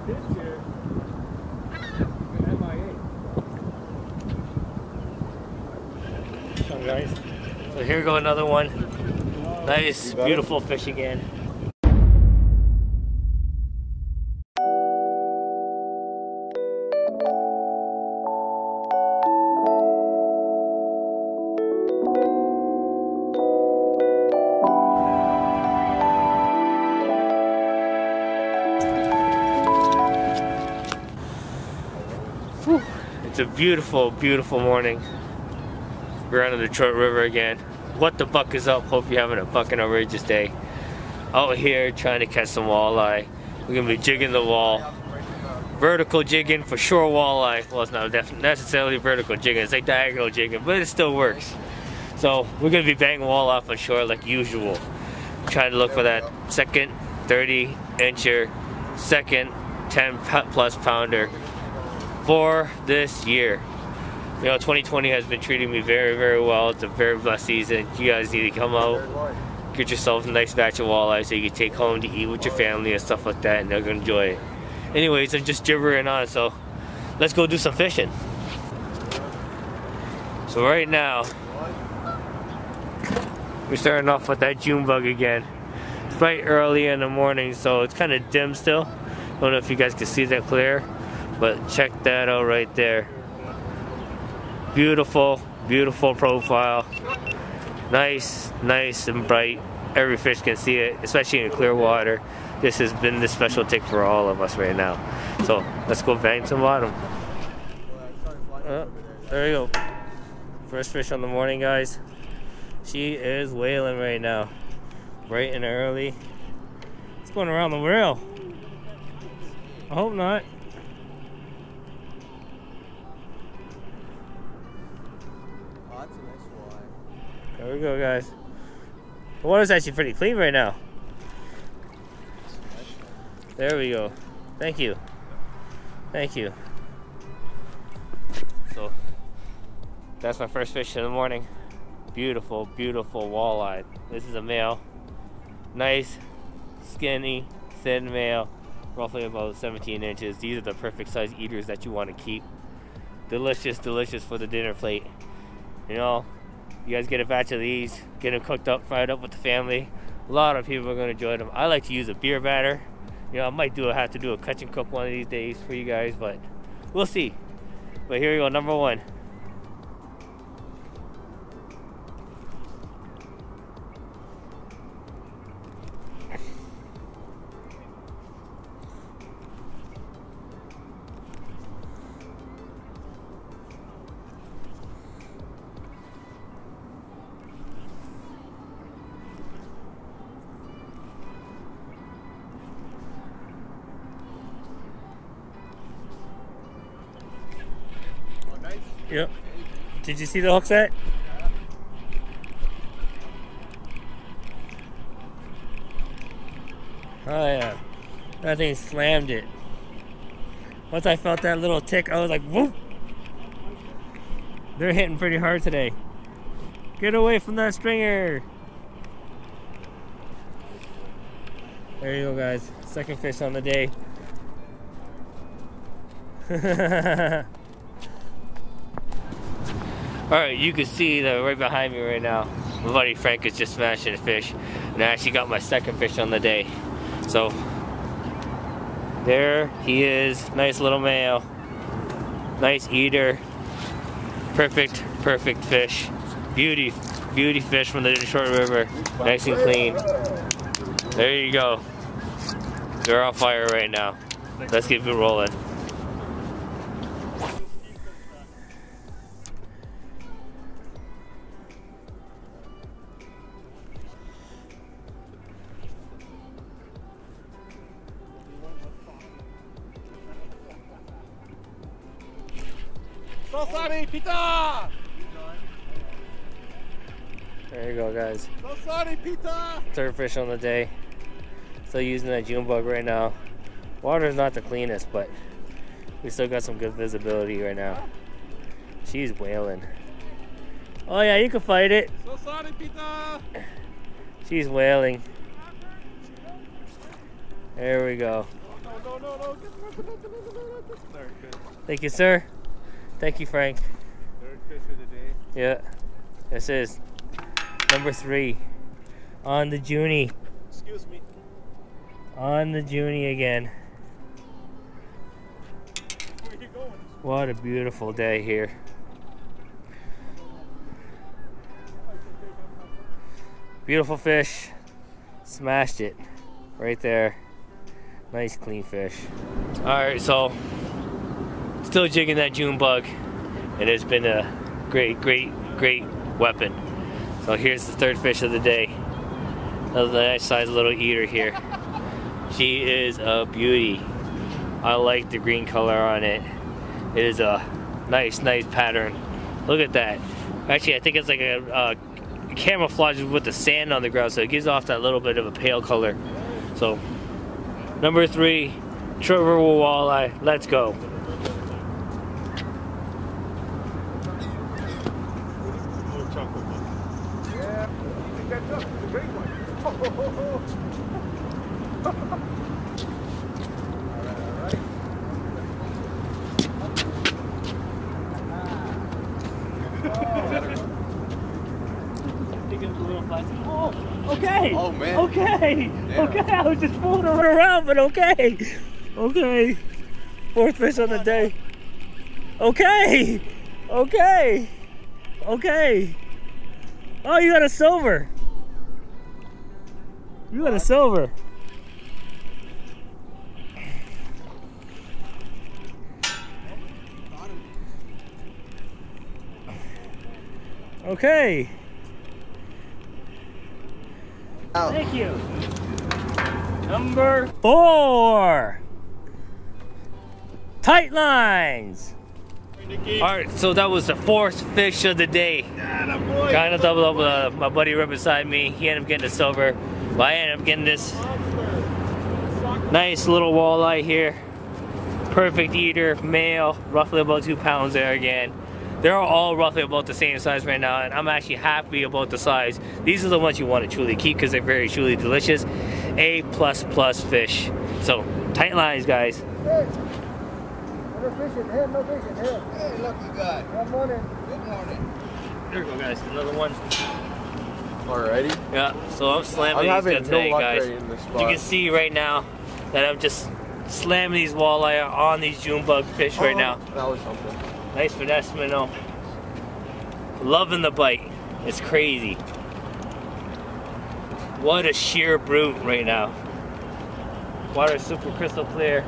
This year, MIA. So guys, so here we go, another one. Nice, beautiful fish again. Whew. It's a beautiful, beautiful morning. We're on the Detroit River again. What the fuck is up? Hope you're having a fucking outrageous day. Out here trying to catch some walleye. We're gonna be jigging the wall. Vertical jigging for shore walleye. Well, it's not necessarily vertical jigging, it's like diagonal jigging, but it still works. So we're gonna be banging wall off on shore like usual. Trying to look for that second 30 incher, second 10 plus pounder for this year. You know, 2020 has been treating me very, very well. It's a very blessed season. You guys need to come out, get yourself a nice batch of walleye so you can take home to eat with your family and stuff like that, and they're gonna enjoy it. Anyways, I'm just gibbering on, so let's go do some fishing. So right now, we're starting off with that June bug again. It's bright early in the morning, so it's kind of dim still. Don't know if you guys can see that clear, but check that out right there. Beautiful, beautiful profile. Nice, nice and bright. Every fish can see it, especially in clear water. This has been the special tick for all of us right now. So let's go bang some bottom. There you go. First fish on the morning, guys. She is whaling right now. Bright and early. It's going around the rail. I hope not. There we go, guys. The water's actually pretty clean right now. There we go. Thank you. Thank you. So, that's my first fish in the morning. Beautiful, beautiful walleye. This is a male. Nice, skinny, thin male. Roughly about 17 inches. These are the perfect size eaters that you want to keep. Delicious, delicious for the dinner plate. You know, you guys get a batch of these, get them cooked up, fried up with the family. A lot of people are going to enjoy them. I like to use a beer batter. You know, I might have to do a catch and cook one of these days for you guys, but we'll see. But here we go, number one. Yep. Did you see the hook set? Oh yeah. That thing slammed it. Once I felt that little tick, I was like, whoop! They're hitting pretty hard today. Get away from that stringer! There you go, guys. Second fish on the day. Alright, you can see that right behind me right now. My buddy Frank is just smashing a fish. And I actually got my second fish on the day. So, there he is. Nice little male. Nice eater. Perfect, perfect fish. Beauty, beauty fish from the Detroit River. Nice and clean. There you go. They're on fire right now. Let's keep it rolling. There you go, guys. Third fish on the day. Still using that June bug right now. Water's not the cleanest, but we still got some good visibility right now. She's whaling. Oh yeah, you can fight it. She's whaling. There we go. No. Thank you, sir. Thank you, Frank. Third fish of the day. Yeah, this is number 3 on the Junie. Excuse me. On the Junie again. Where are you going? What a beautiful day here. Beautiful fish. Smashed it right there. Nice clean fish. Alright, so still jigging that June bug. It has been a great weapon. So here's the third fish of the day. Another nice sized little eater here. She is a beauty. I like the green color on it. It is a nice pattern. Look at that. Actually, I think it's like a camouflage with the sand on the ground, so it gives off that little bit of a pale color. So, number 3, River walleye. Let's go. Yeah, catch up. It's a great one. Oh, okay. Oh, man. Okay. Yeah. Okay. I was just fooling around, but okay. Okay. 4th fish on the day. Okay. Okay. Okay. Oh, you got a silver. You got a silver. Okay. Thank you. Number 4. Tight lines. Alright, so that was the 4th fish of the day. Kind of doubled up with my buddy right beside me. He ended up getting a silver. But I ended up getting this nice little walleye here. Perfect eater, male, roughly about 2 pounds there again. They're all roughly about the same size right now, and I'm actually happy about the size. These are the ones you want to truly keep because they're very truly delicious. A++ fish. So, tight lines, guys. Hey, no fishing here, no fishing here. Hey, lucky guy. Good morning. Good morning. There we go, guys. Another one. Alrighty. Yeah, so I'm slamming these good today, guys. You can see right now that I'm just slamming these walleye on these June bug fish right now. That was something. Nice finesse minnow. Loving the bite. It's crazy. What a sheer brute right now. Water super crystal clear.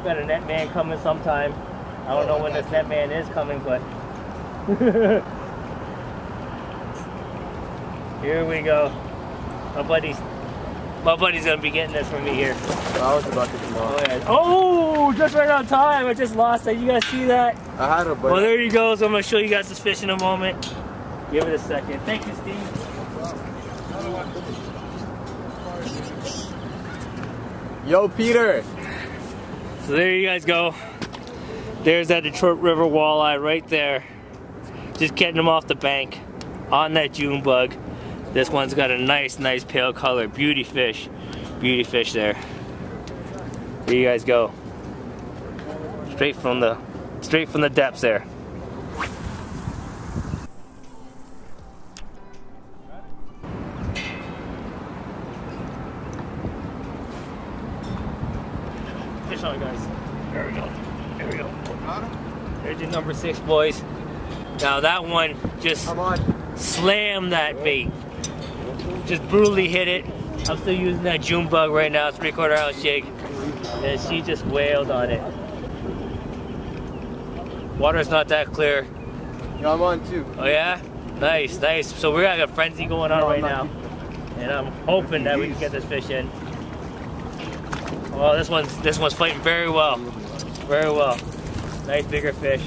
Got a net man coming sometime. I don't know when this net man is coming, but here we go. My buddy's gonna be getting this from me here. I was about to come on. Oh, yeah. Oh, just right on time. I just lost it. You guys see that? I had a buddy. Well, there you go. So I'm gonna show you guys this fish in a moment. Give it a second. Thank you, Steve. Yo, Peter. So there you guys go. There's that Detroit River walleye right there. Just getting them off the bank on that June bug. This one's got a nice pale color. Beauty fish there. There you guys go. Straight from the depths there. Fish on, guys. There we go. There we go. There's your number 6, boys. Now that one just slammed that bait. Just brutally hit it. I'm still using that June bug right now, 3/4 ounce jig. And she just wailed on it. Water's not that clear. Yeah, I'm on too. Oh yeah? Nice. So we got a frenzy going on right now. And I'm hoping that we can get this fish in. Oh, this one's fighting very well. Very well. Nice bigger fish.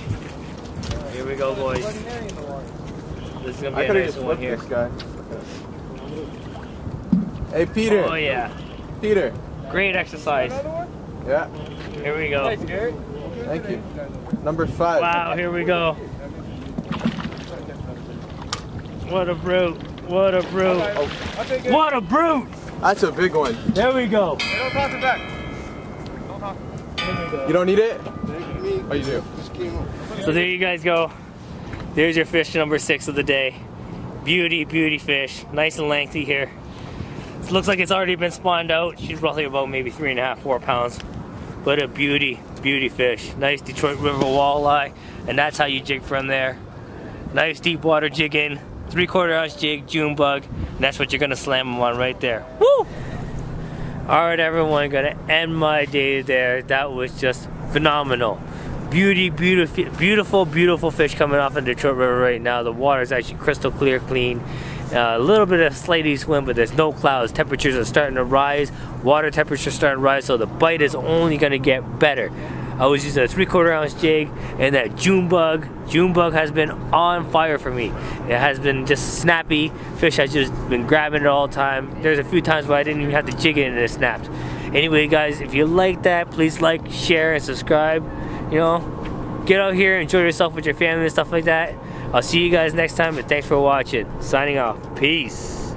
Here we go, boys. This is gonna be a nice one here. This guy. Hey, Peter. Oh yeah. Peter. Great exercise. Yeah. Here we go. Thank you. Number 5. Wow, here we go. What a brute. What a brute. What a brute. That's a big one. There we go. Hey, don't toss it back. Don't toss it. You don't need it? Oh, you do. So there you guys go. There's your fish number 6 of the day. Beauty, beauty fish. Nice and lengthy here. It looks like it's already been spawned out. She's roughly about maybe 3.5, 4 pounds. But a beauty, beauty fish. Nice Detroit River walleye. And that's how you jig from there. Nice deep water jigging. 3/4 ounce jig, June bug. And that's what you're gonna slam them on right there. Woo! Alright everyone, gonna end my day there. That was just phenomenal. Beautiful, beautiful fish coming off of the Detroit River right now. The water is actually crystal clear, clean. A little bit of slight east wind, but there's no clouds. Temperatures are starting to rise. Water temperatures starting to rise, so the bite is only gonna get better. I was using a 3/4 ounce jig, and that June bug has been on fire for me. It has been just snappy. Fish has just been grabbing it all the time. There's a few times where I didn't even have to jig it and it snapped. Anyway guys, if you like that, please like, share, and subscribe. You know, get out here, enjoy yourself with your family and stuff like that. I'll see you guys next time, and thanks for watching. Signing off. Peace.